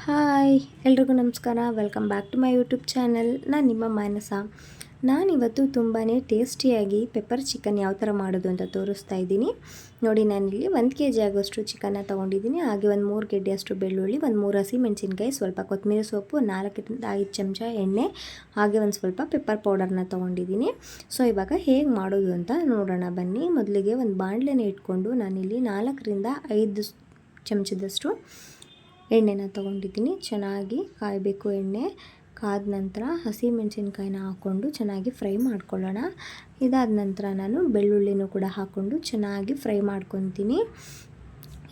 Hi ಎಲ್ರಿಗೂ ನಮಸ್ಕಾರ. Welcome back to my YouTube channel. ನಾನು ನಿಮ್ಮ ಮಾನಸ. ನಾನಿವತ್ತು ತುಂಬಾ ಟೇಸ್ಟಿಯಾಗಿ ಪೆಪ್ಪರ್ ಚಿಕನ್ ಯಾವ ಥರ ಮಾಡೋದು ಅಂತ ತೋರಿಸ್ತಾ ಇದ್ದೀನಿ. ನೋಡಿ, ನಾನಿಲ್ಲಿ 1 kg ಆಗೋಷ್ಟು ಚಿಕನ್ನ ತೊಗೊಂಡಿದ್ದೀನಿ. ಹಾಗೆ ಒಂದು 3 ಗೆಡ್ಡೆಯಷ್ಟು ಬೆಳ್ಳುಳ್ಳಿ, ಒಂದು 3 ಹಸಿಮೆಣಸಿನ್ಕಾಯಿ, ಸ್ವಲ್ಪ ಕೊತ್ತಂಬರಿ ಸೊಪ್ಪು, 4ರಿಂದ 5 ಚಮಚ ಎಣ್ಣೆ, ಹಾಗೆ ಒಂದು ಸ್ವಲ್ಪ ಪೆಪ್ಪರ್ ಪೌಡರ್ನ ತೊಗೊಂಡಿದ್ದೀನಿ. ಸೊ ಇವಾಗ ಹೇಗೆ ಮಾಡೋದು ಅಂತ ನೋಡೋಣ ಬನ್ನಿ. ಮೊದಲಿಗೆ ಒಂದು ಬಾಣಲೆನ ಇಟ್ಕೊಂಡು ನಾನಿಲ್ಲಿ 4ರಿಂದ 5 ಚಮಚದಷ್ಟು ಎಣ್ಣೆನ ತೊಗೊಂಡಿದ್ದೀನಿ. ಚೆನ್ನಾಗಿ ಕಾಯಬೇಕು. ಎಣ್ಣೆ ಕಾದ ನಂತರ ಹಸಿಮೆಣಸಿನ್ಕಾಯಿನ ಹಾಕ್ಕೊಂಡು ಚೆನ್ನಾಗಿ ಫ್ರೈ ಮಾಡ್ಕೊಳ್ಳೋಣ. ಇದಾದ ನಂತರ ನಾನು ಬೆಳ್ಳುಳ್ಳಿನೂ ಕೂಡ ಹಾಕ್ಕೊಂಡು ಚೆನ್ನಾಗಿ ಫ್ರೈ ಮಾಡ್ಕೊತೀನಿ.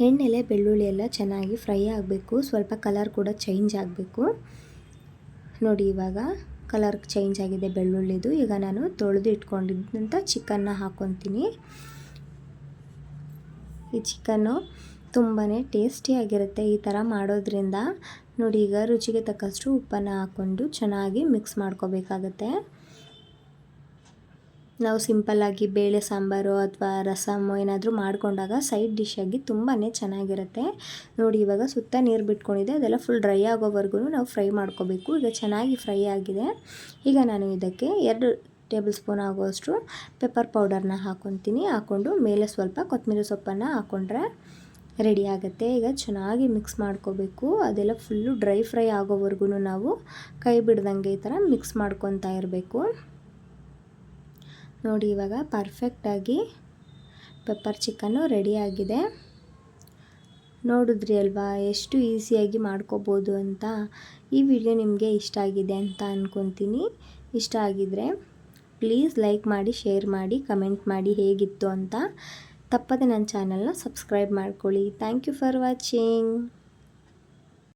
ಎಣ್ಣೆಲೆ ಬೆಳ್ಳುಳ್ಳಿ ಎಲ್ಲ ಚೆನ್ನಾಗಿ ಫ್ರೈ ಆಗಬೇಕು. ಸ್ವಲ್ಪ ಕಲರ್ ಕೂಡ ಚೇಂಜ್ ಆಗಬೇಕು. ನೋಡಿ, ಇವಾಗ ಕಲರ್ ಚೇಂಜ್ ಆಗಿದೆ ಬೆಳ್ಳುಳ್ಳಿದು. ಈಗ ನಾನು ತೊಳೆದು ಇಟ್ಕೊಂಡಿದ್ದಂಥ ಚಿಕನ್ನ ಹಾಕ್ಕೊತೀನಿ. ಈ ಚಿಕನ್ನು ತುಂಬಾ ಟೇಸ್ಟಿಯಾಗಿರುತ್ತೆ ಈ ಥರ ಮಾಡೋದ್ರಿಂದ. ನೋಡಿ, ಈಗ ರುಚಿಗೆ ತಕ್ಕಷ್ಟು ಉಪ್ಪನ್ನು ಹಾಕ್ಕೊಂಡು ಚೆನ್ನಾಗಿ ಮಿಕ್ಸ್ ಮಾಡ್ಕೋಬೇಕಾಗತ್ತೆ. ನಾವು ಸಿಂಪಲ್ಲಾಗಿ ಬೇಳೆ ಸಾಂಬಾರು ಅಥವಾ ರಸಮ್ಮು ಏನಾದರೂ ಮಾಡಿಕೊಂಡಾಗ ಸೈಡ್ ಡಿಶ್ಶಾಗಿ ತುಂಬಾ ಚೆನ್ನಾಗಿರುತ್ತೆ. ನೋಡಿ, ಇವಾಗ ಸುತ್ತ ನೀರು ಬಿಟ್ಕೊಂಡಿದೆ. ಅದೆಲ್ಲ ಫುಲ್ ಡ್ರೈ ಆಗೋವರೆಗೂ ನಾವು ಫ್ರೈ ಮಾಡ್ಕೋಬೇಕು. ಈಗ ಚೆನ್ನಾಗಿ ಫ್ರೈ ಆಗಿದೆ. ಈಗ ನಾನು ಇದಕ್ಕೆ 2 ಟೇಬಲ್ ಸ್ಪೂನ್ ಆಗುವಷ್ಟು ಪೆಪ್ಪರ್ ಪೌಡರ್ನ ಹಾಕ್ಕೊಂಡು ಮೇಲೆ ಸ್ವಲ್ಪ ಕೊತ್ತಂಬರಿ ಸೊಪ್ಪನ್ನು ಹಾಕ್ಕೊಂಡ್ರೆ ರೆಡಿ ಆಗುತ್ತೆ. ಈಗ ಚೆನ್ನಾಗಿ ಮಿಕ್ಸ್ ಮಾಡ್ಕೋಬೇಕು. ಅದೆಲ್ಲ ಫುಲ್ಲು ಡ್ರೈ ಫ್ರೈ ಆಗೋವರೆಗೂ ನಾವು ಕೈ ಬಿಡ್ದಂಗೆ ಈ ಥರ ಮಿಕ್ಸ್ ಮಾಡ್ಕೊತಾ ಇರಬೇಕು. ನೋಡಿ, ಇವಾಗ ಪರ್ಫೆಕ್ಟಾಗಿ ಪೆಪ್ಪರ್ ಚಿಕನ್ನು ರೆಡಿಯಾಗಿದೆ. ನೋಡಿದ್ರಿ ಅಲ್ವಾ ಎಷ್ಟು ಈಸಿಯಾಗಿ ಮಾಡ್ಕೋಬೋದು ಅಂತ. ಈ ವಿಡಿಯೋ ನಿಮಗೆ ಇಷ್ಟ ಆಗಿದೆ ಅಂತ ಅಂದ್ಕೊತೀನಿ. ಇಷ್ಟ ಆಗಿದರೆ ಪ್ಲೀಸ್ ಲೈಕ್ ಮಾಡಿ, ಶೇರ್ ಮಾಡಿ, ಕಮೆಂಟ್ ಮಾಡಿ ಹೇಗಿತ್ತು ಅಂತ. ತಪ್ಪದೆ ನನ್ನ ಚಾನಲ್ನ ಸಬ್ಸ್ಕ್ರೈಬ್ ಮಾಡ್ಕೊಳ್ಳಿ. Thank you for watching.